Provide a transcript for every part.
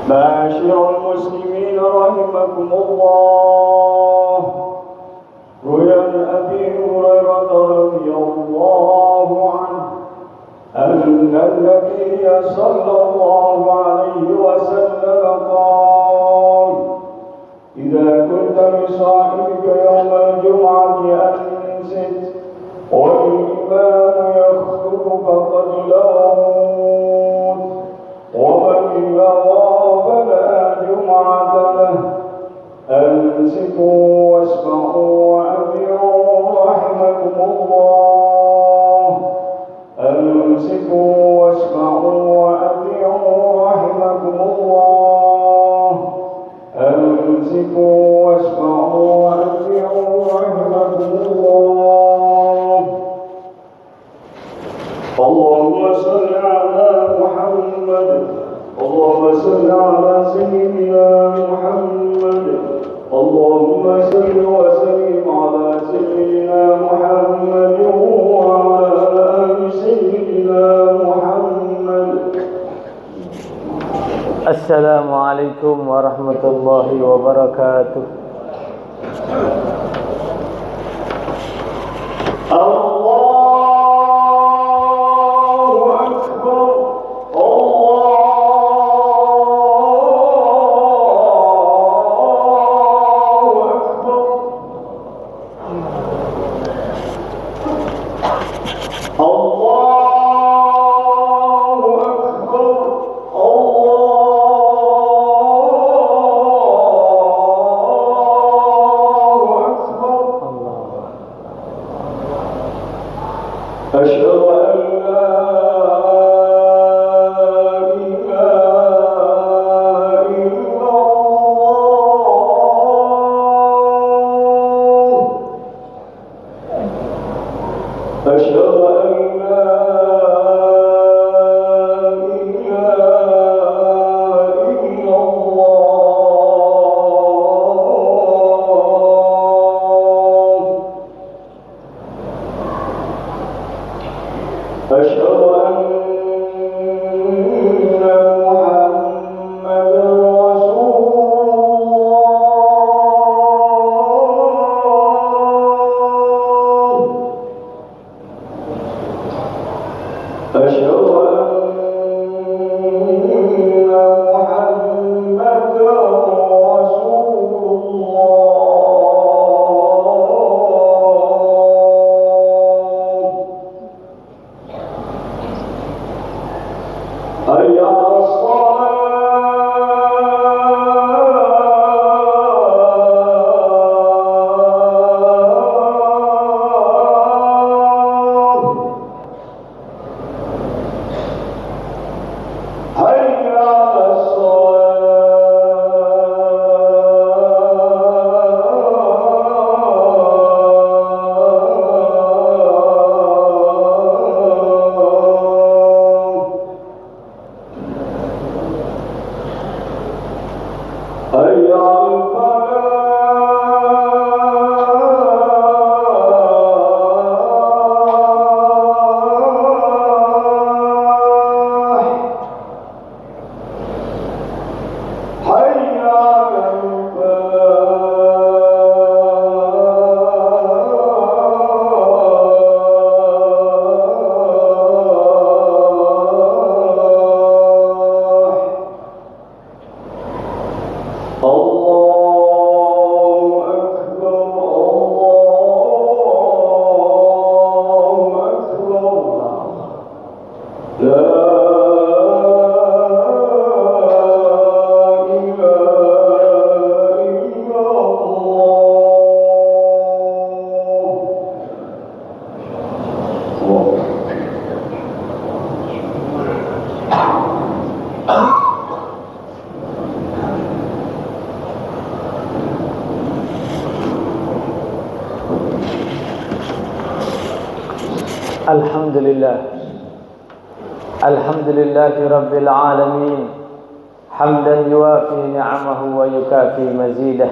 معاشر المسلمين رحمكم الله، روي عن أبي هريرة رضي الله عنه أن النبي صلى الله عليه وسلم قال: إذا كنت بصاحبك يوم الجمعة أنصت، والإمام يخطب فقد لغوت، ومن لغى فلا جمعة له. أنصتوا واسمعوا وأطيعوا رحمكم الله. أنصتوا واسمعوا وأطيعوا رحمكم الله. أنصتوا واسمعوا وأطيعوا رحمكم الله. اللهم صل على محمد. اللهم صل على سيدنا محمد. اللهم صل وسلم على سيدنا محمد وعلى آل سيدنا محمد. السلام عليكم ورحمة الله وبركاته. أشهد أن لا إله إلا الله. أشهد أن لا إله إلا الله. أشهد أن محمدا رسول الله. أشهد أن محمدا رسول الله. حي على الصلاة. حي على حي على الفلاح. حي على الفلاح. الله أكبر. الله أكبر. لا إله إلا الله. الحمد لله. الحمد لله رب العالمين، حمدا يوافي نعمه ويكافي مزيده.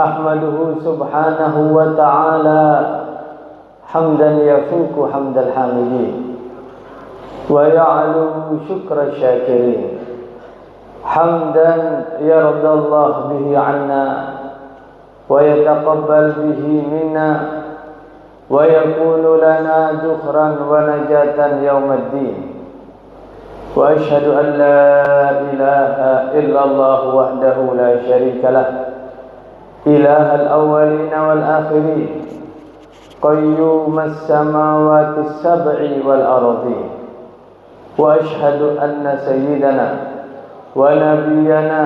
أحمده سبحانه وتعالى حمدا يفوق حمد الحامدين، ويعلو شكر الشاكرين. حمدا يرضى الله به عنا ويتقبل به منا ويكون لنا ذخرا ونجاة يوم الدين. وأشهد أن لا إله إلا الله وحده لا شريك له إله الأولين والآخرين قيوم السماوات السبع والأرضين. وأشهد أن سيدنا ونبينا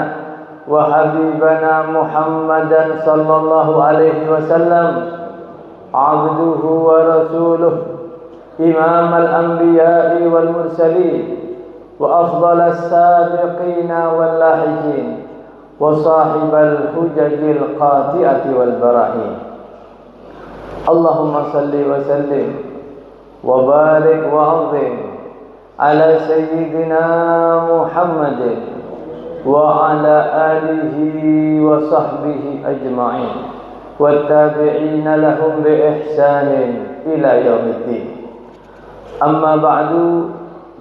وحبيبنا محمدا صلى الله عليه وسلم عبده ورسوله إمام الأنبياء والمرسلين وأفضل السابقين واللاحقين وصاحب الحجج القاطعة والبراهين. اللهم صل وسلم وبارك وعظم على سيدنا محمد وعلى آله وصحبه أجمعين والتابعين لهم بإحسان إلى يوم الدين. أما بعد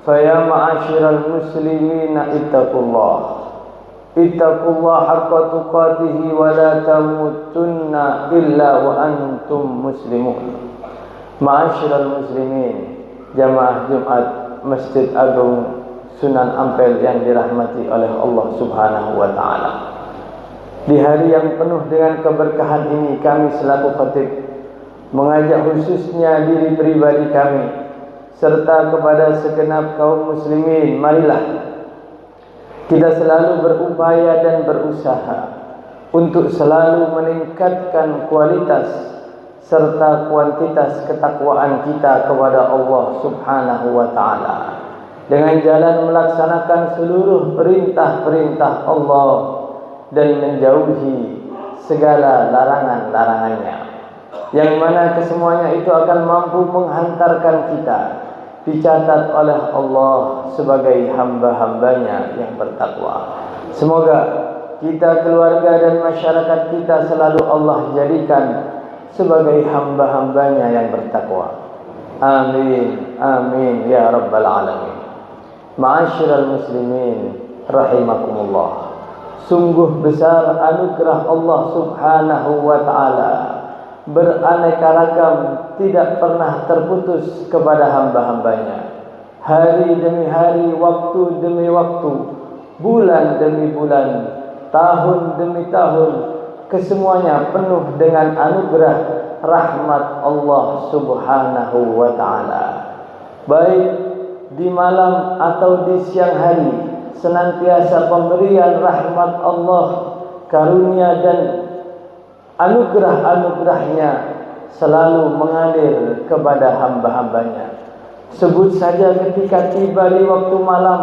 فيا معاشر المسلمين اتقوا الله حق تقاته ولا تموتن إلا وأنتم مسلمون. Ma'asyiral muslimin, jamaah Jumat Masjid Agung Sunan Ampel yang dirahmati oleh Allah Subhanahu wa taala. Di hari yang penuh dengan keberkahan ini, kami selaku khatib mengajak khususnya diri pribadi kami serta kepada segenap kaum muslimin, marilah kita selalu berupaya dan berusaha untuk selalu meningkatkan kualitas serta kuantitas ketakwaan kita kepada Allah Subhanahu wa taala dengan jalan melaksanakan seluruh perintah-perintah Allah dan menjauhi segala larangan-larangannya, yang mana kesemuanya itu akan mampu menghantarkan kita dicatat oleh Allah sebagai hamba-hambanya yang bertakwa. Semoga kita, keluarga dan masyarakat kita selalu Allah jadikan sebagai hamba-hambanya yang bertakwa. Amin, amin ya rabbal alamin. Ma'asyiral muslimin rahimakumullah. Sungguh besar anugerah Allah Subhanahu wa taala, beraneka ragam, tidak pernah terputus kepada hamba-hambanya. Hari demi hari, waktu demi waktu, bulan demi bulan, tahun demi tahun, kesemuanya penuh dengan anugerah rahmat Allah Subhanahu wa taala. Baik di malam atau di siang hari, senantiasa pemberian rahmat Allah, karunia dan anugerah-anugerahnya selalu mengalir kepada hamba-hambanya. Sebut saja ketika tiba di waktu malam,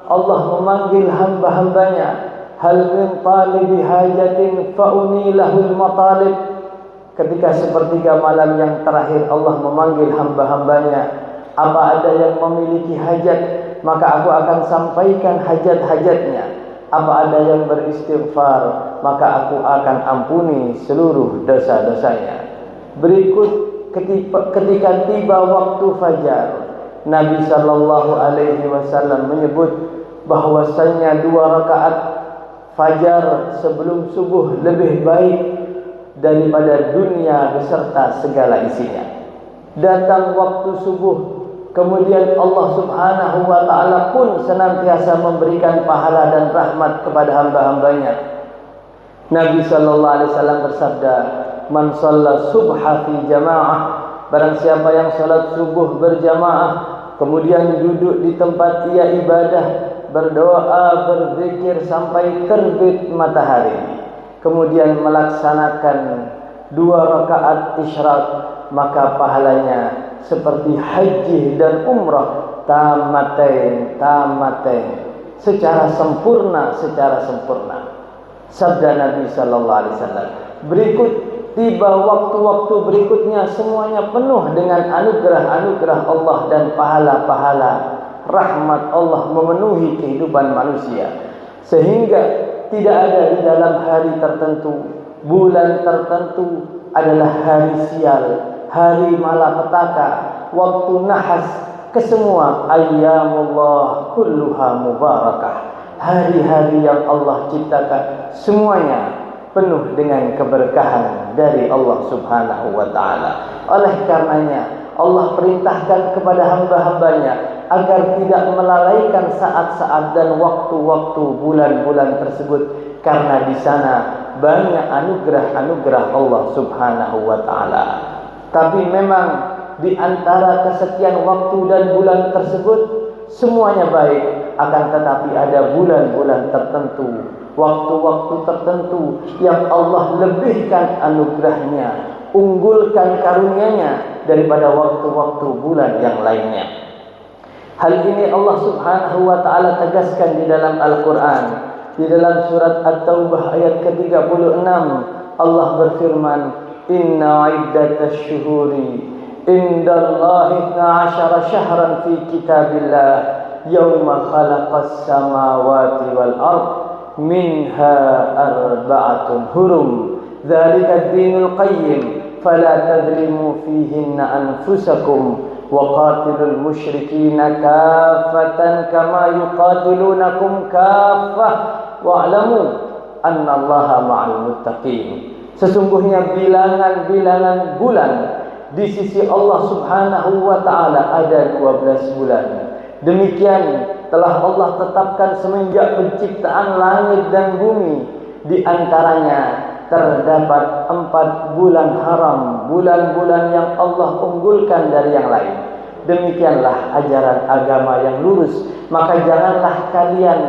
Allah memanggil hamba-hambanya, hal min talibi hajatin fa'unilahul matalib. Ketika sepertiga malam yang terakhir, Allah memanggil hamba-hambanya, apa ada yang memiliki hajat, maka aku akan sampaikan hajat-hajatnya. Apa ada yang beristighfar, maka aku akan ampuni seluruh dosa-dosanya. Berikut ketika tiba waktu fajar, Nabi sallallahu alaihi wasallam menyebut bahwasanya 2 rakaat fajar sebelum subuh lebih baik daripada dunia beserta segala isinya. Datang waktu subuh, kemudian Allah Subhanahu wa ta'ala pun senantiasa memberikan pahala dan rahmat kepada hamba-hambanya. Nabi sallallahu alaihi wasallam bersabda, "Man shalla subha fi jamaah," barang siapa yang salat subuh berjamaah, kemudian duduk di tempat ia ibadah, berdoa, berzikir sampai terbit matahari, kemudian melaksanakan 2 rakaat isyraq, maka pahalanya seperti haji dan umrah tamatain secara sempurna. Sabda Nabi sallallahu alaihi wasallam. Berikut tiba waktu-waktu berikutnya, semuanya penuh dengan anugerah-anugerah Allah dan pahala-pahala rahmat Allah memenuhi kehidupan manusia, sehingga tidak ada di dalam hari tertentu, bulan tertentu adalah hari sial, hari malapetaka, waktu nahas. Kesemua ayyamullah kulluha mubarakah. hari-hari yang Allah ciptakan semuanya penuh dengan keberkahan dari Allah Subhanahu wa taala. Oleh karenanya Allah perintahkan kepada hamba-hambanya agar tidak melalaikan saat-saat dan waktu-waktu bulan-bulan tersebut, karena di sana banyak anugerah-anugerah Allah Subhanahu wa taala. Tapi memang di antara kesekian waktu dan bulan tersebut semuanya baik, akan tetapi ada bulan-bulan tertentu, waktu-waktu tertentu yang Allah lebihkan anugerahnya, unggulkan karunia-Nya daripada waktu-waktu bulan yang lainnya. Hal ini Allah Subhanahu wa taala tegaskan di dalam Al-Qur'an. Di dalam surat At-Taubah ayat ke-36 Allah berfirman, "Inna 'iddatasy syuhuri indallahi 12 syahran fi kitabillah yauma khalaqas samawati wal ard minha arba'atun hurum dzalika ad-dinul qayyim fala tadlimu fihinna anfusakum wa qatilul musyrikina kaffatan kama yuqatilunakum kaffah wa'lamu annallaha ma'al muttaqin." Sesungguhnya bilangan-bilangan bulan di sisi Allah Subhanahu wa taala ada 12 bulan. Demikian telah Allah tetapkan semenjak penciptaan langit dan bumi. Di antaranya terdapat 4 bulan haram, bulan-bulan yang Allah unggulkan dari yang lain. Demikianlah ajaran agama yang lurus. Maka janganlah kalian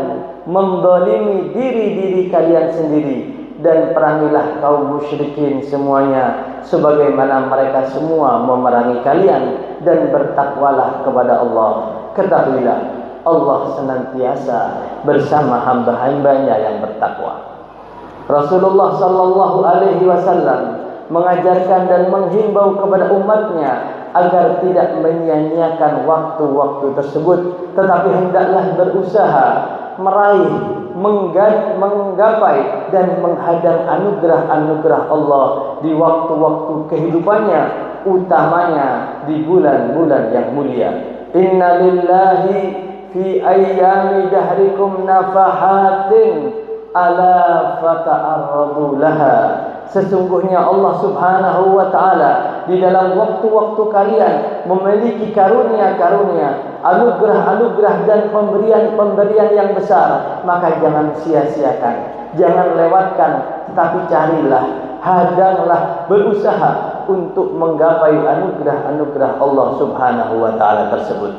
mendolimi diri-diri kalian sendiri, dan perangilah kaum musyrikin semuanya sebagaimana mereka semua memerangi kalian, dan bertakwalah kepada Allah. Ketahuilah Allah senantiasa bersama hamba-hambanya yang bertakwa. Rasulullah sallallahu alaihi wasallam mengajarkan dan menghimbau kepada umatnya agar tidak menyia-nyiakan waktu-waktu tersebut, tetapi hendaklah berusaha meraih, menggapai dan menghadang anugerah-anugerah Allah di waktu-waktu kehidupannya, utamanya di bulan-bulan yang mulia. Inna lillahi fi ayyami dahrikum nafahatin ala fata'arradu laha. Sesungguhnya Allah Subhanahu wa taala di dalam waktu-waktu kalian memiliki karunia-karunia, anugerah-anugerah dan pemberian-pemberian yang besar, maka jangan sia-siakan, jangan lewatkan, tetapi carilah, hadanglah, berusaha untuk menggapai anugerah-anugerah Allah Subhanahu wa taala tersebut.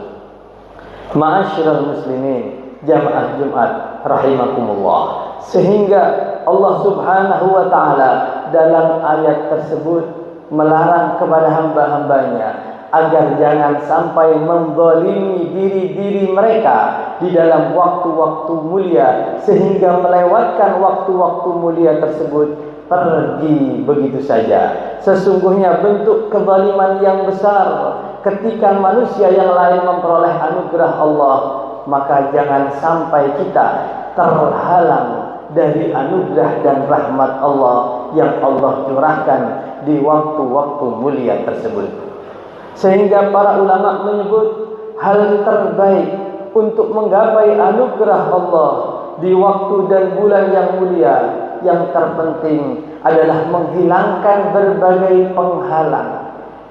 Ma'asyiral muslimin, jamaah Jumat rahimakumullah. Sehingga Allah Subhanahu wa taala dalam ayat tersebut melarang kepada hamba-hambanya agar jangan sampai menzalimi diri-diri mereka di dalam waktu-waktu mulia, sehingga melewatkan waktu-waktu mulia tersebut pergi begitu saja. Sesungguhnya bentuk kezaliman yang besar ketika manusia yang lain memperoleh anugerah Allah, maka jangan sampai kita terhalang dari anugerah dan rahmat Allah yang Allah curahkan di waktu-waktu mulia tersebut. Sehingga para ulama menyebut hal terbaik untuk menggapai anugerah Allah di waktu dan bulan yang mulia, yang terpenting adalah menghilangkan berbagai penghalang,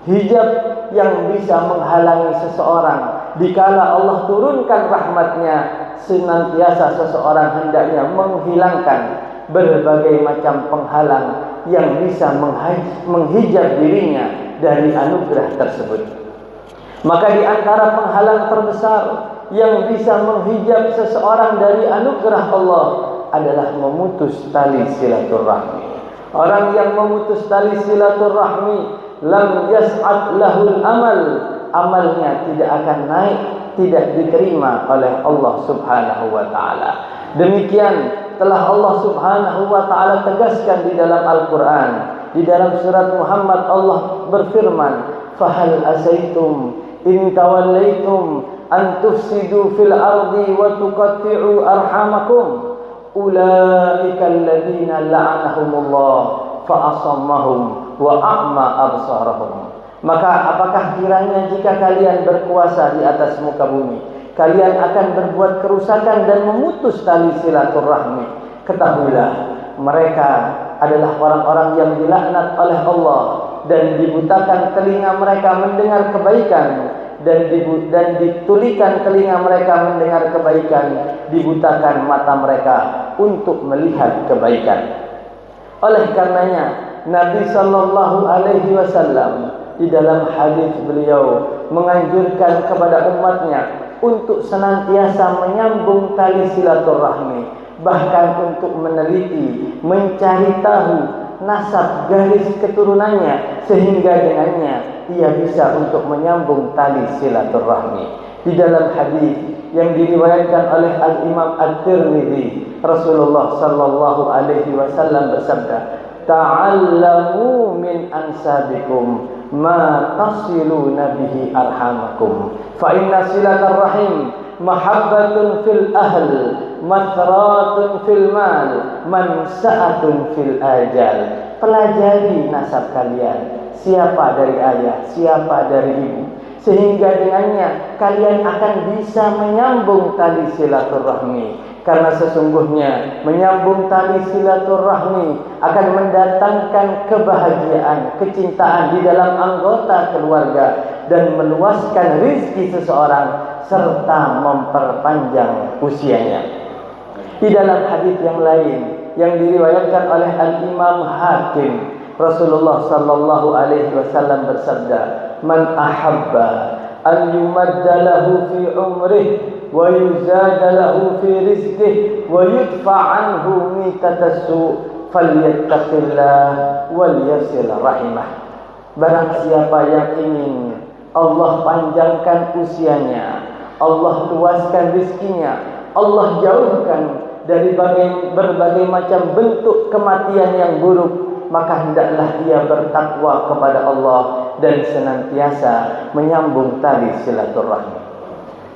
hijab yang bisa menghalangi seseorang dikala Allah turunkan rahmatnya. Senantiasa seseorang hendaknya menghilangkan berbagai macam penghalang yang bisa menghijab dirinya dari anugerah tersebut. Maka di antara penghalang terbesar yang bisa menghijab seseorang dari anugerah Allah adalah memutus tali silaturahmi. Orang yang memutus tali silaturahmi, lam yas'ad lahul amal, amalnya tidak akan naik, tidak diterima oleh Allah Subhanahu wa taala. Demikian telah Allah Subhanahu wa taala tegaskan di dalam Al-Qur'an. Di dalam surat Muhammad Allah berfirman, "Fahal asaitum in tawallaitum an tufsidu fil ardi wa tuqatti'u arhamakum ulaika alladziina la'anahumullah fa asammahum wa a'ma absarahum." Maka apakah kiranya jika kalian berkuasa di atas muka bumi, kalian akan berbuat kerusakan dan memutus tali silaturahmi. Ketahuilah, mereka adalah orang-orang yang dilaknat oleh Allah dan dibutakan telinga mereka mendengar kebaikan, dan ditulikan telinga mereka mendengar kebaikan, dibutakan mata mereka untuk melihat kebaikan. Oleh karenanya Nabi sallallahu alaihi wasallam di dalam hadis beliau menganjurkan kepada umatnya untuk senantiasa menyambung tali silaturahmi, bahkan untuk meneliti, mencari tahu nasab garis keturunannya, sehingga dengannya ia bisa untuk menyambung tali silaturahmi. Di dalam hadis yang diriwayatkan oleh Al-Imam At-Tirmidzi, Rasulullah sallallahu alaihi wasallam bersabda, "Ta'allamu min ansabikum ma tasiluna bihi arhamakum, fa inna silatar rahim mahabbatun fil ahl, mathratun fil mal, mansa'atun fil ajal." Pelajari nasab kalian, siapa dari ayah, siapa dari ibu, sehingga dengannya kalian akan bisa menyambung tali silaturahmi. Karena sesungguhnya menyambung tali silaturahmi akan mendatangkan kebahagiaan, kecintaan di dalam anggota keluarga, dan meluaskan rizki seseorang serta memperpanjang usianya. Di dalam hadis yang lain yang diriwayatkan oleh Al-Imam Hakim, Rasulullah sallallahu alaihi wasallam bersabda, "Man ahabba an yumadda lahu fi umrihi wa yuzada lahu fi rizqihi wa yudfa anhu mitatassu falyattaqillah wal yasil rahimah." Barang siapa yang ingin Allah panjangkan usianya, Allah luaskan rizkinya, Allah jauhkan dari berbagai macam bentuk kematian yang buruk, maka hendaklah ia bertakwa kepada Allah dan senantiasa menyambung tali silaturahmi.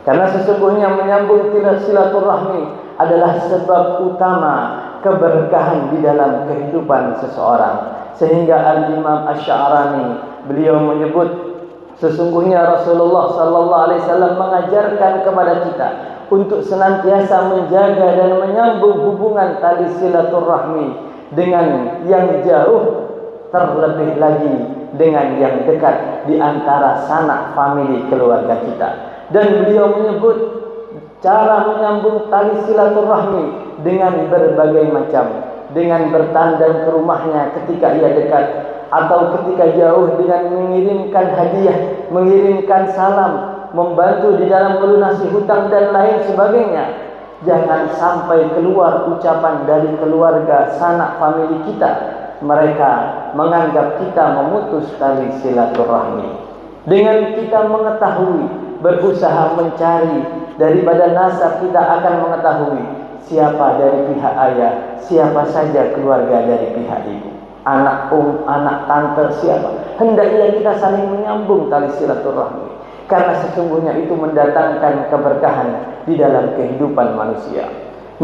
Karena sesungguhnya menyambung silaturahmi adalah sebab utama keberkahan di dalam kehidupan seseorang. Sehingga Al-Imam Asy-Sya'rani beliau menyebut, sesungguhnya Rasulullah sallallahu alaihi wasallam mengajarkan kepada kita untuk senantiasa menjaga dan menyambung hubungan tali silaturahmi dengan yang jauh, terlebih lagi dengan yang dekat di antara sanak famili keluarga kita. Dan beliau menyebut cara menyambung tali silaturahmi dengan berbagai macam, dengan bertandang ke rumahnya ketika ia dekat, atau ketika jauh dengan mengirimkan hadiah, mengirimkan salam, membantu di dalam melunasi hutang dan lain sebagainya. Jangan sampai keluar ucapan dari keluarga sanak famili kita, mereka menganggap kita memutus tali silaturahmi. Dengan kita mengetahui, berusaha mencari, daripada nasab kita akan mengetahui siapa dari pihak ayah, siapa saja keluarga dari pihak ibu, anak anak tante siapa. Hendaknya kita saling menyambung tali silaturahmi, karena sesungguhnya itu mendatangkan keberkahan di dalam kehidupan manusia.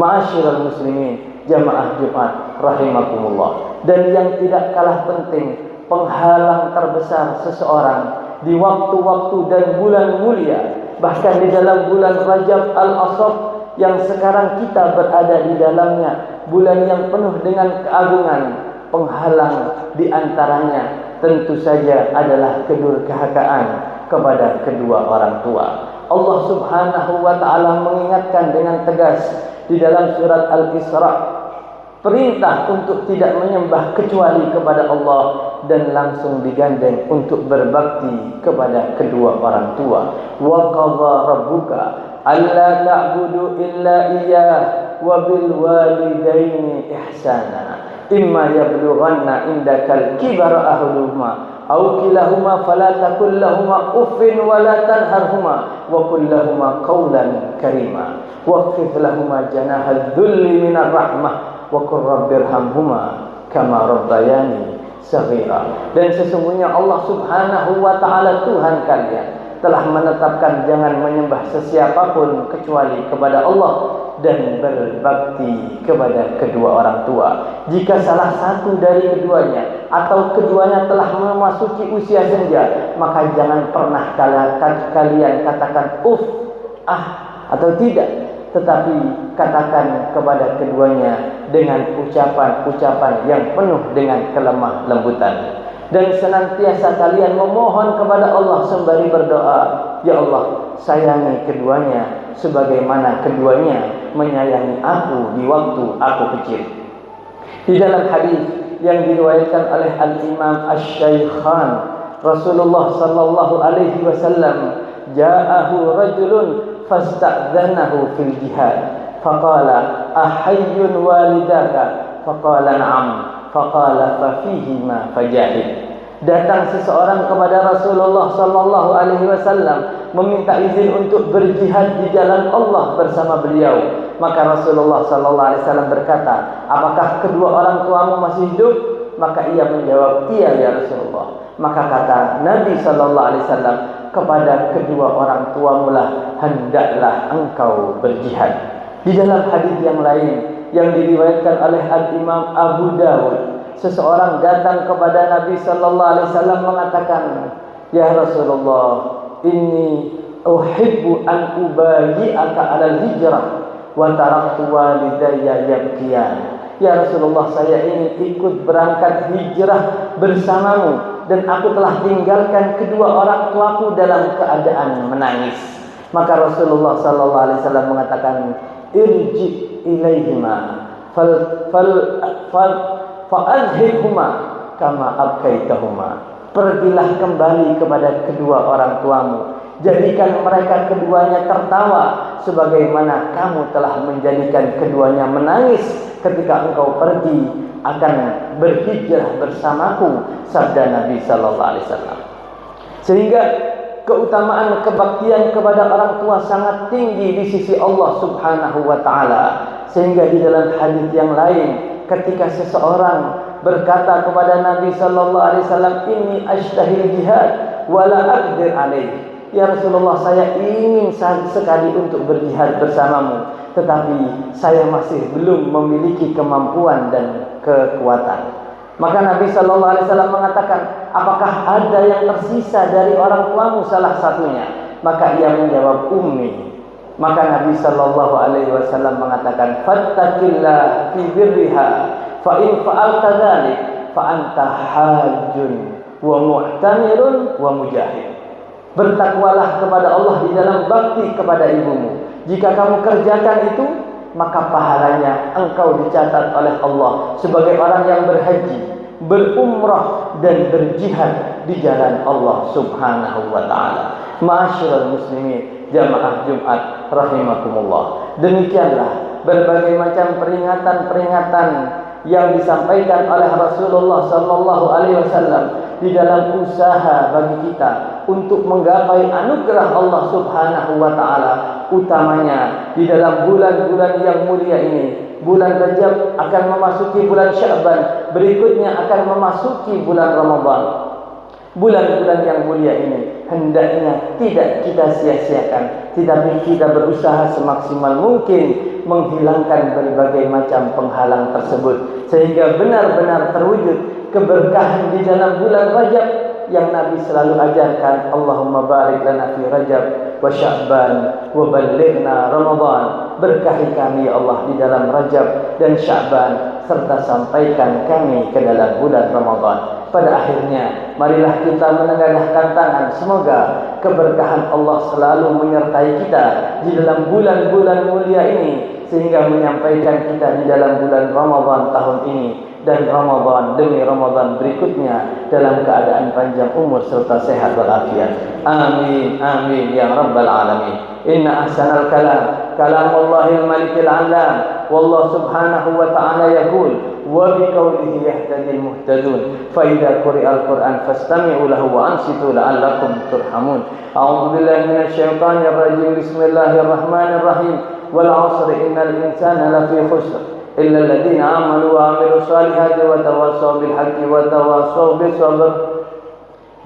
Ma'asyiral muslimin, jamaah Jumat rahimakumullah. Dan yang tidak kalah penting, penghalang terbesar seseorang di waktu-waktu dan bulan mulia, bahkan di dalam bulan Rajab Al-Ashab yang sekarang kita berada di dalamnya, bulan yang penuh dengan keagungan, penghalang di antaranya tentu saja adalah kedurhakaan kepada kedua orang tua. Allah Subhanahu wa taala mengingatkan dengan tegas di dalam surat Al-Isra, perintah untuk tidak menyembah kecuali kepada Allah, dan langsung digandeng untuk berbakti kepada kedua orang tua. Wa qadha rabbuka alla ta'budu illa iyyah wa bil walidaini ihsana imma yablughanna indakal kibara ahaduhuma aw kilahuma fala taqul lahumā uffin wa la tanharhumā wa qul lahumā qawlan karīmā wakhfid lahumā janāha adh-dhulli minar rahmah wa qur rabbirhamhumā kamā rabbayani saghīrā. Dan sesungguhnya Allah Subhanahu wa taala Tuhan kalian telah menetapkan jangan menyembah sesiapapun kecuali kepada Allah, dan berbakti kepada kedua orang tua. Jika salah satu dari keduanya atau keduanya telah memasuki usia senja, maka jangan pernah kalian katakan atau tidak, tetapi katakan kepada keduanya dengan ucapan-ucapan yang penuh dengan kelemah lembutan. Dan senantiasa kalian memohon kepada Allah sembari berdoa, ya Allah, sayangi keduanya sebagaimana keduanya menyayangi aku di waktu aku kecil. Di dalam hadis yang diriwayatkan oleh Al-Imam Asy-Syaikhan, Rasulullah sallallahu alaihi wasallam, ja'ahu rajulun fasta'dzanahu fil jihad faqala ahayyun walidaka faqala na'am faqala fa fihi ma fajahid. Datang seseorang kepada Rasulullah sallallahu alaihi wasallam meminta izin untuk berjihad di jalan Allah bersama beliau. Maka Rasulullah sallallahu alaihi wasallam berkata, apakah kedua orang tuamu masih hidup? Maka ia menjawab, iya ya Rasulullah. Maka kata Nabi sallallahu alaihi wasallam, kepada kedua orang tuamu lah hendaklah engkau berjihad. Di dalam hadis yang lain yang diriwayatkan oleh Al-Imam Abu Dawud, seseorang datang kepada Nabi sallallahu alaihi wasallam mengatakan, ya Rasulullah, inni uhibbu an ubayyi'aka 'alal hijrah wa taraktu walidayya yabkiyan. Ya Rasulullah, saya ingin ikut berangkat hijrah bersamamu dan aku telah tinggalkan kedua orang tuaku dalam keadaan menangis. Maka Rasulullah sallallahu alaihi wasallam mengatakan, irji ilaihima fa'adhibhuma kama abkaitahuma. Pergilah kembali kepada kedua orang tuamu, jadikan mereka keduanya tertawa sebagaimana kamu telah menjadikan keduanya menangis ketika engkau pergi akan berhijrah bersamaku, sabda Nabi sallallahu alaihi wasallam. Sehingga keutamaan kebaktian kepada orang tua sangat tinggi di sisi Allah Subhanahu wa taala. Sehingga di dalam hadis yang lain, ketika seseorang berkata kepada Nabi sallallahu alaihi wasallam, inni ashtahil jihad wala aqdir alaih. Ya Rasulullah, saya ingin sekali untuk berjihad bersamamu, tetapi saya masih belum memiliki kemampuan dan kekuatan. Maka Nabi sallallahu alaihi wasallam mengatakan, apakah ada yang tersisa dari orang tuamu salah satunya? Maka ia menjawab, ummi. Maka Nabi sallallahu alaihi wasallam mengatakan, fattaqillah fi birriha fa in fa'alta dzalik fa anta hajjun wa mu'tamirun wa mujahid. Bertakwalah kepada Allah di dalam bakti kepada ibumu. Jika kamu kerjakan itu, maka pahalanya engkau dicatat oleh Allah sebagai orang yang berhaji, berumrah dan berjihad di jalan Allah Subhanahu wa taala. Ma'asyiral muslimin, jamaah Jumat rahimakumullah. Demikianlah berbagai macam peringatan-peringatan yang disampaikan oleh Rasulullah sallallahu alaihi wasallam di dalam usaha bagi kita untuk menggapai anugerah Allah Subhanahu wa taala, utamanya di dalam bulan-bulan yang mulia ini. Bulan Rajab akan memasuki bulan Sya'ban, berikutnya akan memasuki bulan Ramadan. Bulan-bulan yang mulia ini hendaknya tidak kita sia-siakan, tetapi kita berusaha semaksimal mungkin menghilangkan berbagai macam penghalang tersebut, sehingga benar-benar terwujud keberkahan di dalam bulan Rajab yang Nabi selalu ajarkan. Allahumma barik lana fi Rajab wa Sya'ban wa ballighna Ramadan. Berkahi kami ya Allah di dalam Rajab dan Sya'ban, serta sampaikan kami ke dalam bulan Ramadan. Pada akhirnya, marilah kita menengadahkan tangan. Semoga keberkahan Allah selalu menyertai kita di dalam bulan-bulan mulia ini, sehingga menyampaikan kita di dalam bulan Ramadan tahun ini dan Ramadan demi Ramadan berikutnya dalam keadaan panjang umur serta sehat walafiat. Amin amin ya rabbal alamin. Inna ahsanal kalam kalamullahil malikil alam, wallahu subhanahu wa ta'ala yaqul wa biqaulihi yahtadil muhtadun, fa idza quri'al qur'an fastami'u lahu wa ansitu la'allakum turhamun. A'udzu billahi minasyaitonir rajim. Bismillahirrahmanirrahim. Wal 'asri innal insana lafi khusr illa alladziina aamanu wa 'amilus solihati wa tawassaw bil haqqi wa tawassaw bis sabr.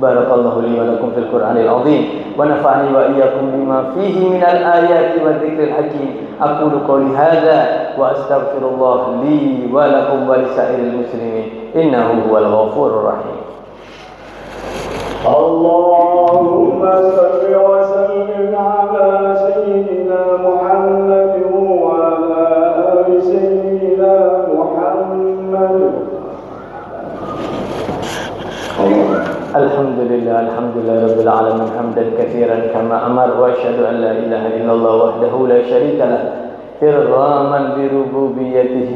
Barakallahu li wa lakum fil Qur'anil 'azim wa nafa'ani wa iyyakum bima fihi minal ayati wa dzikril hakim. Aqulu qouli hadza wa astaghfirullah li wa lakum wa lisairil muslimin innahu huwal ghafurur rahim. Allahumma salli wa sallim ala sayyidina Muhammad الحمد لله رب العالمين حمدا كثيرا كما أمر وأشهد أن لا إله إلا الله وحده لا شريك له إرغاما بربوبيته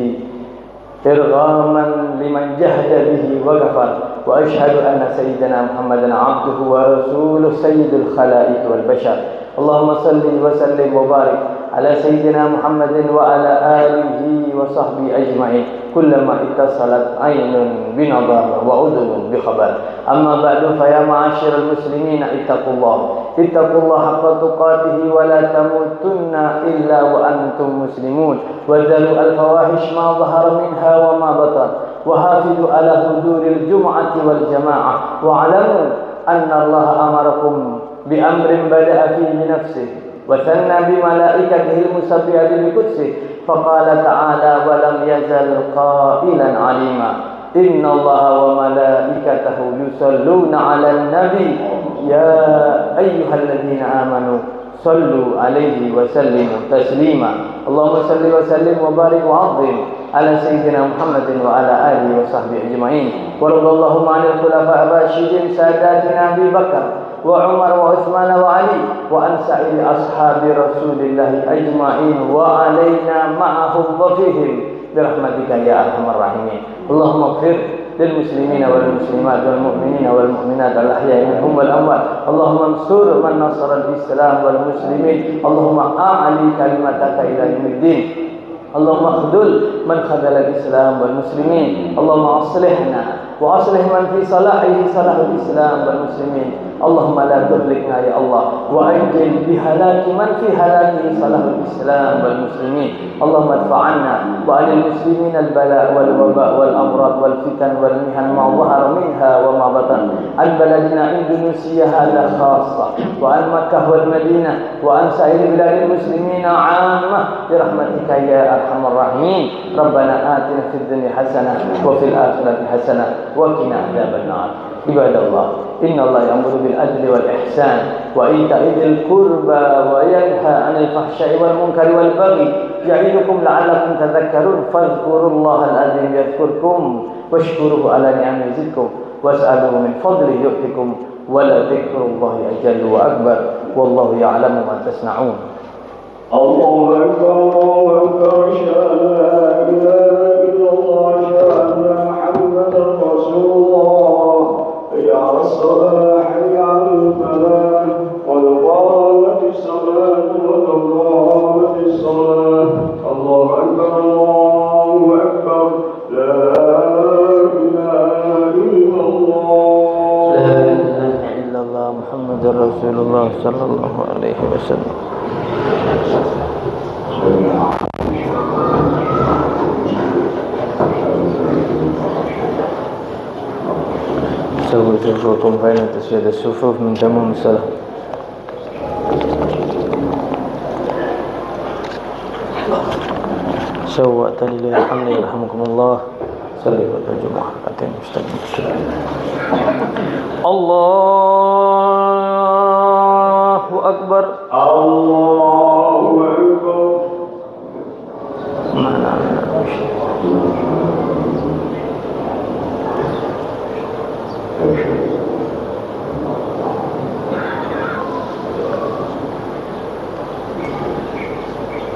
إرغاما لمن جهد به وكفر وأشهد أن سيدنا محمدا عبده ورسوله سيد الخلائق والبشر اللهم صل وسلم وبارك على سيدنا محمد وعلى آله وصحبه أجمعين كلما اتصلت عين بنظر وأذن بخبر أما بعد فيا معاشر المسلمين اتقوا الله حق تقاته ولا تموتن إلا وأنتم مسلمون وذروا الفواحش ما ظهر منها وما بطن وحافظوا على حضور الجمعة والجماعة واعلموا أن الله أمركم بأمر بدأ فيه بنفسه وثنى بملائكته المسبحة بقدسه فقال تعالى ولم يزل قائلا عليما إن الله وملائكته يصلون على النبي يا أيها الذين آمنوا صلوا عليه وسلموا تسليما اللهم صل وسلم وبارك وعظم على سيدنا محمد وعلى آله وصحبه أجمعين ورضي اللهم عن الخلفاء الراشدين ساداتنا أبي بكر وعمر وعثمان وعلي وعن سائر أصحاب رسول الله أجمعين وعلينا معهم وفيهم برحمتك يا أرحم الراحمين اللهم اغفر للمسلمين والمسلمات والمؤمنين والمؤمنات الأحياء منهم والأموات اللهم انصر من نصر الإسلام والمسلمين اللهم أعلي كلمتك إلى يوم الدين اللهم اخذل من خذل الإسلام والمسلمين اللهم أصلحنا وأصلح من في صلاحه صلاح الإسلام والمسلمين اللهم لا تهلكنا يا الله وأجل بهلاك من في هلاكه صلاح الإسلام والمسلمين اللهم ادفع عنا وعن المسلمين البلاء والوباء والأمراض والفتن والمحن ما ظهر منها وما بطن عن بلدنا إندونيسيا هذا خاصة وعن مكة والمدينة وعن سائر بلاد المسلمين عامة برحمتك يا أرحم الراحمين ربنا آتنا في الدنيا حسنة وفي الآخرة حسنة وقنا عذاب النار عباد الله إن الله يأمر بالعدل والإحسان وإيتاء ذي القربى وينهى عن الفحشاء والمنكر والبغي يعظكم لعلكم تذكرون فاذكروا الله العظيم يذكركم واشكروه على نعمه يزدكم واسألوه من فضله يؤتكم ولذكر الله أجل وأكبر والله يعلم ما تصنعون الله أكبر أشهد أن لا إله إلا الله أشهد أن محمدا رسول الله حي على الصلاة حي على الفلاح قد قامت الصلاة قد قامت الصلاة الله أكبر لا إله إلا الله لا إله إلا الله محمد رسول الله صلى الله عليه وسلم سووا صفوفكم بين تسوية الصفوف من تمام الصلاة سووا تلي الحمد يرحمكم الله صلوا الجمعة ركعتين مستقيم الله أكبر الله أكبر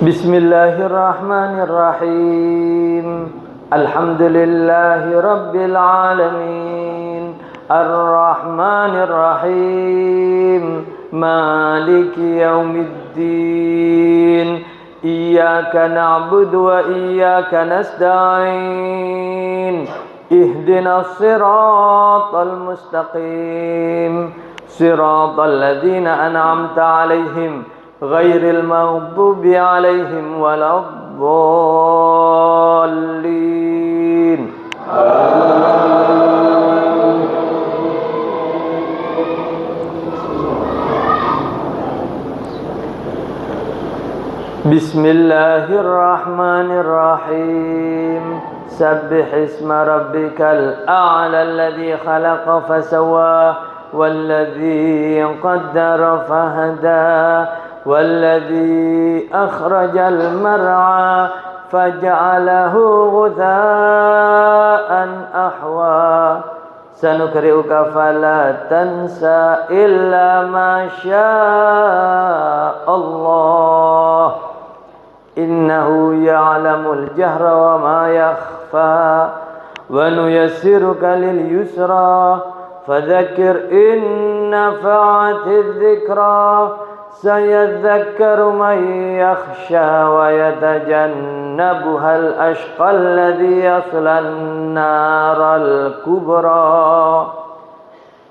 بسم الله الرحمن الرحيم الحمد لله رب العالمين الرحمن الرحيم مالك يوم الدين إياك نعبد وإياك نستعين اهدنا الصراط المستقيم صراط الذين أنعمت عليهم غير المغضوب عليهم ولا الضالين بسم الله الرحمن الرحيم سبح اسم ربك الأعلى الذي خلق فسوى والذي قدر فهدى والذي أخرج المرعى فجعله غثاء أحوى سنقرئك فلا تنسى إلا ما شاء الله إنه يعلم الجهر وما يخفى ونيسرك لليسرى فذكر إن نفعت الذكرى سيذكر من يخشى ويتجنبها الأشقى الذي يصلى النار الكبرى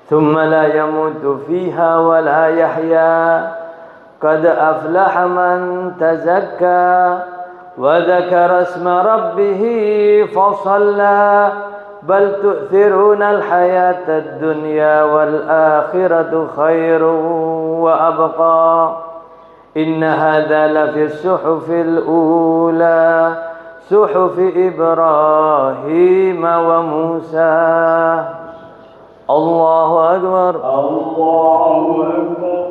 ثم لا يموت فيها ولا يحيا قد أفلح من تزكى وذكر اسم ربه فصلى بل تؤثرون الحياة الدنيا والآخرة خير وأبقى إن هذا لفي الصحف الأولى صحف إبراهيم وموسى الله أكبر الله أكبر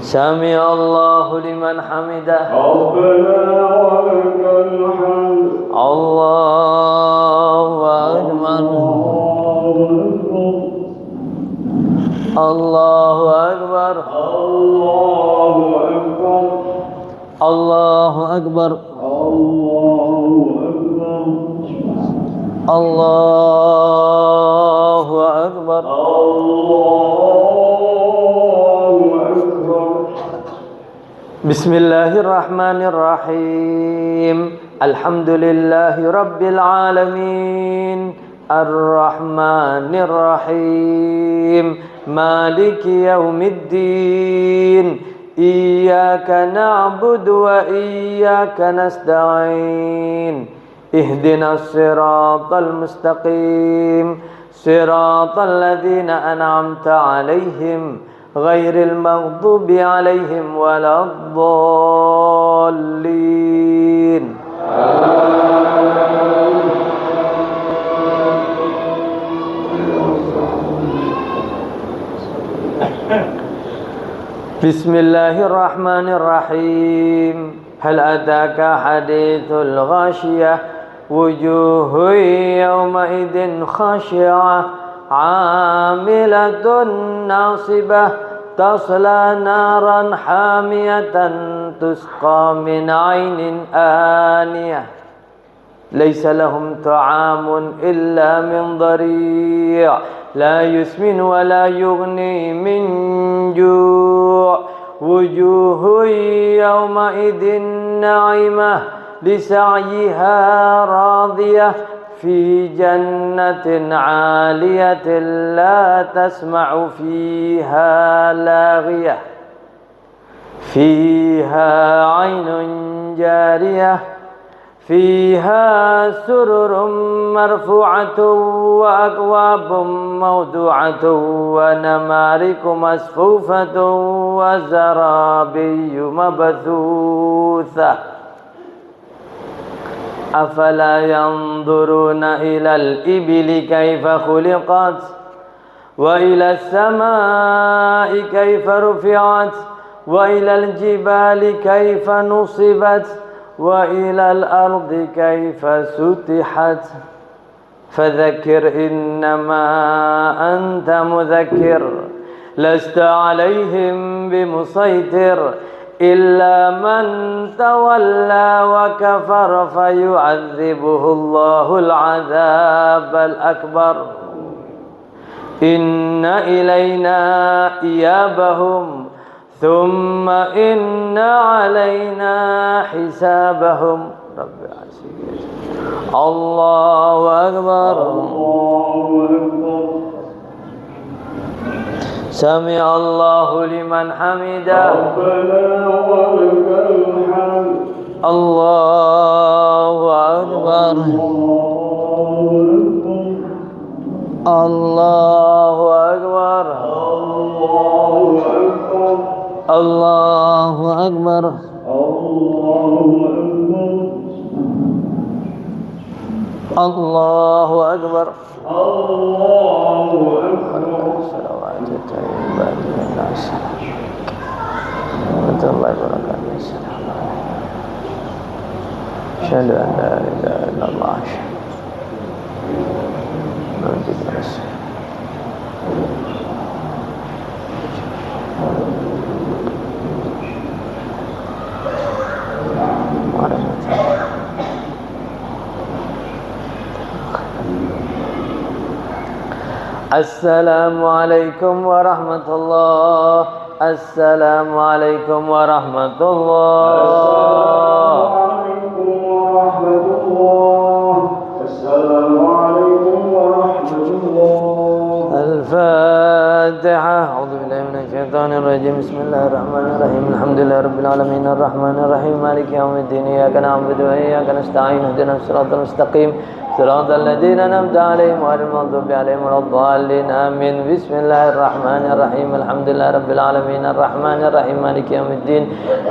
سمع الله لمن حمده ربنا ولك الحمد الله أكبر الله أكبر الله أكبر الله أكبر بسم الله الرحمن الرحيم الحمد لله رب العالمين الرحمن الرحيم مالك يوم الدين إياك نعبد وإياك نستعين اهدنا الصراط المستقيم صراط الذين أنعمت عليهم غير المغضوب عليهم ولا الضالين بسم الله الرحمن الرحيم هل أتاك حديث الغاشية وجوه يومئذ خاشعة عاملة ناصبة تصلى نارا حامية تسقى من عين آنية ليس لهم طعام إلا من ضريع لا يسمن ولا يغني من جوع وجوه يومئذ ناعمة لسعيها راضية في جنة عالية لا تسمع فيها لاغية فيها عين جارية فيها سرر مرفوعة وأكواب موضوعة ونمارق مصفوفة وزرابي مبثوثة أفلا ينظرون إلى الإبل كيف خلقت وإلى السماء كيف رفعت وإلى الجبال كيف نصبت وإلى الأرض كيف سطحت فذكر إنما أنت مذكر لست عليهم بمسيطر إلا من تولى وكفر فيعذبه الله العذاب الأكبر إن إلينا إيابهم ثم إن علينا حسابهم رب العزيز الله أكبر سمع الله لمن حمده ربنا ولك الحمد الله أكبر الله أكبر الله أكبر الله أكبر صلوات الطيبات الناس ورحمة الله وبركاته السلام عليكم أشهد أن لا إله إلا الله Assalamualaikum warahmatullah. Assalamualaikum warahmatullah. Assalamualaikum warahmatullah. Al-Fatihah. A'udzu billahi minasyaitonir rajim. Bismillahirrahmanirrahim. Alhamdulillahirabbil alamin arrahmanir rahim maliki yaumiddin. Iyyaka na'budu wa iyyaka nasta'in. Ihdinas siratal mustaqim. صراط الذين أنعمت عليهم غير المغضوب عليهم ولا الضالين آمين. بسم الله الرحمن الرحيم الحمد لله رب العالمين الرحمن الرحيم مالك يوم الدين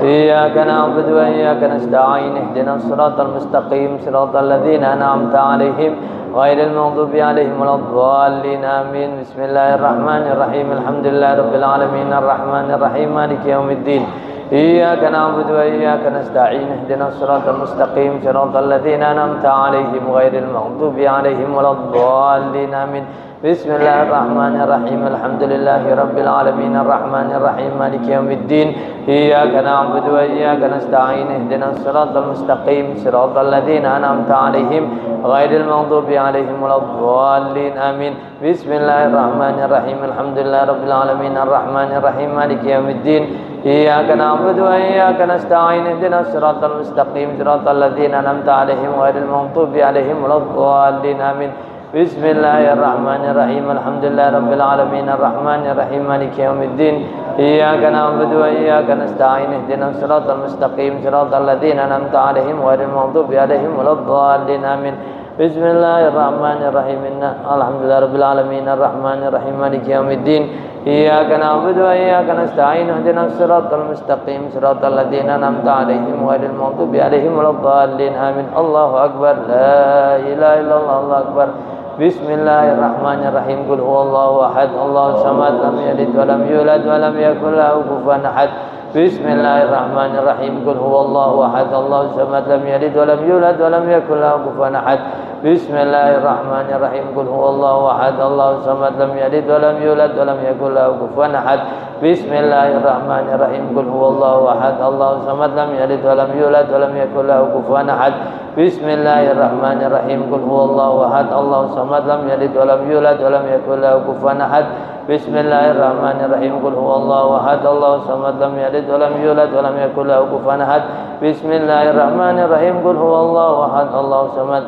إياك نعبد وإياك نستعين اهدنا الصراط المستقيم صراط الذين أنعمت عليهم غير المغضوب عليهم ولا الضالين آمين. بسم الله الرحمن الرحيم الحمد لله رب العالمين الرحمن الرحيم مالك يوم الدين إياك نعبد وإياك نستعين اهدنا الصراط المستقيم صراط الذين أنعمت عليهم غير المغضوب عليهم ولا الضالين آمين. بسم الله الرحمن الرحيم الحمد لله رب العالمين الرحمن الرحيم مالك يوم الدين إياك نعبد وإياك نستعين اهدنا الصراط المستقيم صراط الذين أنعمت عليهم غير المغضوب عليهم ولا الضالين آمين. بسم الله الرحمن الرحيم الحمد لله رب العالمين الرحمن الرحيم مالك يوم الدين إياك نعبد وإياك نستعين اهدنا الصراط المستقيم صراط الذين أنعمت عليهم غير المغضوب عليهم ولا الضالين آمين. بسم الله الرحمن الرحيم الحمد لله رب العالمين الرحمن الرحيم مالك يوم الدين إياك نعبد وإياك نستعين اهدنا الصراط المستقيم صراط الذين أنعمت عليهم غير المغضوب عليهم ولا الضالين آمين. بسم الله الرحمن الرحيم الحمد لله رب العالمين الرحمن الرحيم مالك يوم الدين إياك نعبد وإياك نستعين اهدنا الصراط المستقيم صراط الذين أنعمت عليهم غير المغضوب عليهم ولا الضالين آمين. الله أكبر لا إله إلا الله الله أكبر. بسم الله الرحمن الرحيم قل هو الله أحد الله الصمد لم يلد ولم يولد ولم يكن له كفوا أحد. بسم الله الرحمن الرحيم قل هو الله أحد الله الصمد لم يلد ولم يولد ولم يكن له كفوا أحد. بسم الله الرحمن الرحيم قل هو الله أحد الله الصمد لم يلد ولم يولد ولم يكن له كفوا أحد. بسم الله الرحمن الرحيم قل هو الله أحد الله الصمد لم يلد ولم يولد ولم يكن له كفوا أحد. بسم الله الرحمن الرحيم قل هو الله أحد الله الصمد لم يلد ولم يولد ولم يكن له كفوا أحد. بسم الله الرحمن الرحيم قل هو الله أحد الله الصمد لم يلد ولم يولد ولم يكن له كفوا أحد. بسم الله الرحمن الرحيم قل هو الله أحد الله الصمد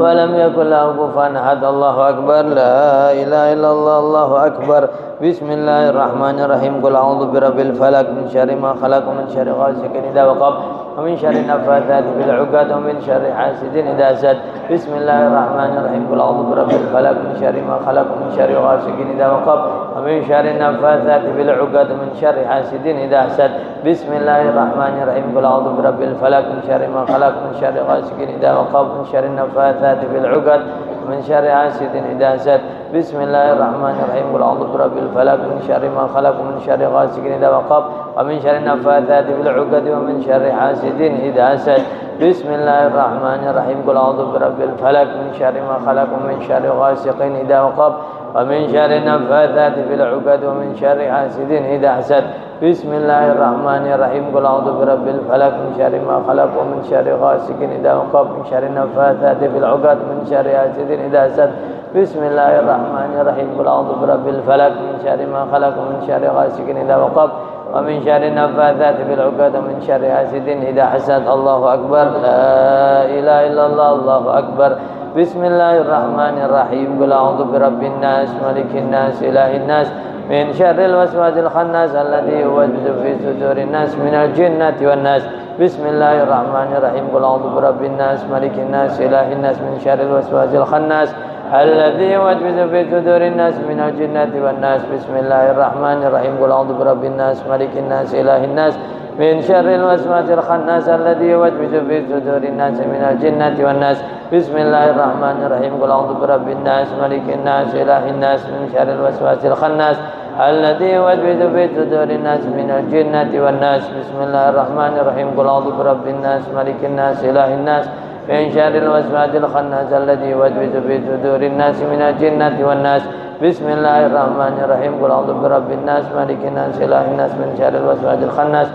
ولم يكن له كفوا أحد. الله أكبر لا إله إلا الله الله أكبر. بسم الله الرحمن الرحيم قل أعوذ برب الفلق من شر ما خلق ومن شر غاسق إذا وقب ومن شر النفاثات في العقد ومن شر حاسد إذا حسد. بسم الله الرحمن الرحيم قل أعوذ برب الفلق من شر ما خلق ومن شر غاسق إذا وقب ومن شر النفاثات في العقد ومن شر حاسد إذا حسد. بسم الله الرحمن الرحيم قل أعوذ برب الفلق من شر ما خلق ومن شر غاسق إذا وقب ومن شر النفاثات في العقد ومن شر حاسد إذا حسد. بسم الله الرحمن الرحيم قل أعوذ برب الفلق من شر ما خلق ومن شر غاسق إذا وقب ومن شر النفاثات في العقد ومن شر حاسد إذا حسد. بسم الله الرحمن الرحيم قل أعوذ برب الفلق من شر ما خلق ومن شر غاسق إذا وقب ومن شر النفاثات في العقد ومن شر حاسد إذا حسد. بسم الله الرحمن الرحيم قل أعوذ برب الفلق من شر ما خلق ومن شر غاسق إذا وقب من شر النفاثات في العقد ومن شر حاسد إذا حسد. بسم الله الرحمن الرحيم قل أعوذ برب الفلق من شر ما خلق ومن شر غاسق إذا وقب ومن شر النفاثات في العقد ومن شر حاسد إذا حسد. الله أكبر لا إله إلا الله الله أكبر. بسم الله الرحمن الرحيم قل أعوذ برب الناس ملك الناس إله الناس من شر الوسواس الخناس الذي يوسوس في صدور الناس من الجنة والناس. بسم الله الرحمن الرحيم قل أعوذ برب الناس ملك الناس إله الناس من شر الوسواس الخناس الذي يوسوس في صدور الناس من الجنة والناس. بسم الله الرحمن الرحيم قل أعوذ برب الناس ملك الناس إله الناس من شر الوسواس الخناس الذي يوسوس في صدور الناس من الجنة والناس. بسم الله الرحمن الرحيم قل أعوذ برب الناس ملك الناس إله الناس من شر الوسواس الخناس الذي يوسوس في صدور الناس من الجنة والناس. بسم الله الرحمن الرحيم قل أعوذ برب الناس ملك الناس إله الناس من شر الوسواس الخناس الذي يوسوس في صدور الناس من الجنة والناس. بسم الله الرحمن الرحيم. قل أعوذ برب الناس مالك الناس إله الناس من شر الوسواس الخناس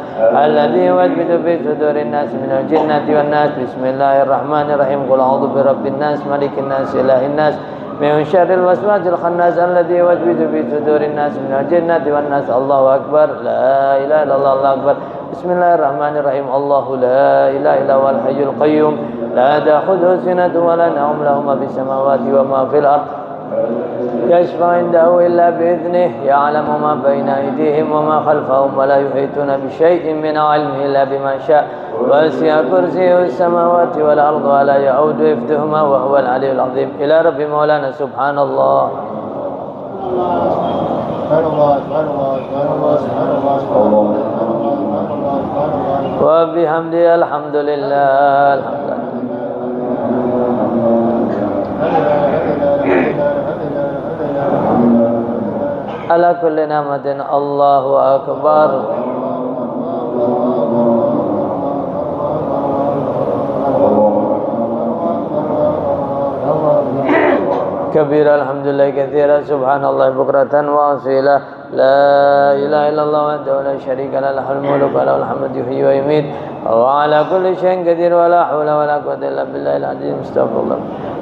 الذي يوسوس في صدور الناس من الجنة والناس. بسم الله الرحمن الرحيم. قل أعوذ برب الناس مالك الناس إله الناس من شر الوسواس الخناس الذي يوسوس في صدور الناس من الجنة والناس. الله أكبر. لا إله إلا الله. الله أكبر. بسم الله الرحمن الرحيم. الله لا إله إلا هو الحي القيوم لا تأخذه سنة ولا نوم له ما في السماوات وما في الأرض يشفع عنده إلا بإذنه يعلم ما بين أيديهم وما خلفهم ولا يحيطون بشيء من علمه إلا بما شاء وسع كرسيه السماوات والأرض ولا يعود حفظهما وهو العلي العظيم. إلى رب مولانا. سبحان الله. وبحمده الحمد لله. الحمد لله. على كل نعمة. الله أكبر. كبير الحمد لله كثيرا سبحان الله بكرة وأصيلا. لا إله إلا الله وحده لا شريك له له الملك وله الحمد يحيي ويميت وعلى كل شيء قدير ولا حول ولا قوة إلا بالله العظيم. استغفر الله.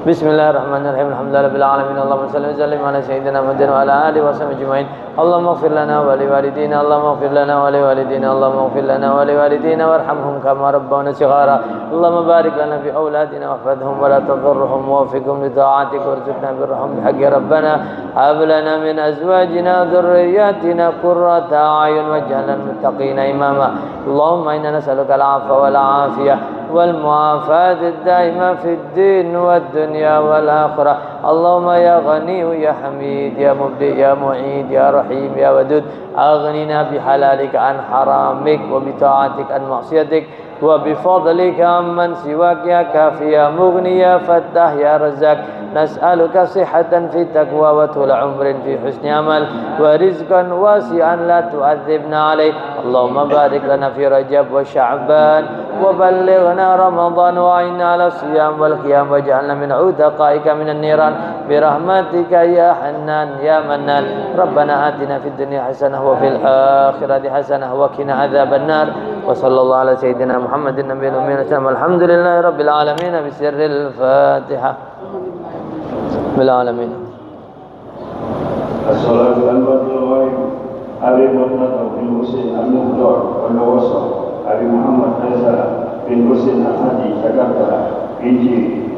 بسم الله الرحمن الرحيم. الحمد لله رب العالمين. اللهم صل وسلم على سيدنا محمد وعلى آله وصحبه أجمعين. اللهم اغفر لنا ولوالدينا. اللهم اغفر لنا ولوالدينا. اللهم اغفر لنا ولوالدينا وارحمهم كما ربونا صغارا. اللهم بارك لنا في أولادنا واحفظهم ولا تضرهم ووفقهم لطاعتك وارزقنا برهم بحق ربنا. هب لنا من أزواجنا وذرياتنا قرة أعين واجعلنا للمتقين إماما. اللهم إنا نسألك العفو والعافية والمعافاة الدائمة في الدين والدنيا والآخرة. اللهم يا غني يا حميد يا مبدئ يا معيد يا رحيم يا ودود أغننا بحلالك عن حرامك وبطاعتك عن معصيتك وبفضلك عمن سواك يا كافي يا مغني يا فتاح يا رزاق. نسألك صحة في تقوى وطول عمر في حسن عمل ورزقا واسعا لا تؤذبنا عليه. اللهم بارك لنا في رجب وشعبان وبلغنا رمضان وعنا على الصيام والقيام واجعلنا من عتقائك من النيران برحمتك يا حنان يا منان. ربنا آتنا في الدنيا حسنة وفي الآخرة حسنة وقنا عذاب النار. وصلى الله على سيدنا محمد النبي الأمي وسلم. الحمد لله رب العالمين. بسر الفاتحة. بالعالمين. الصلاة والسلام على مرتضى بن مسلم المختار والوصى أبي محمد نزل بن مسلم الحدي شكرتها إنجيل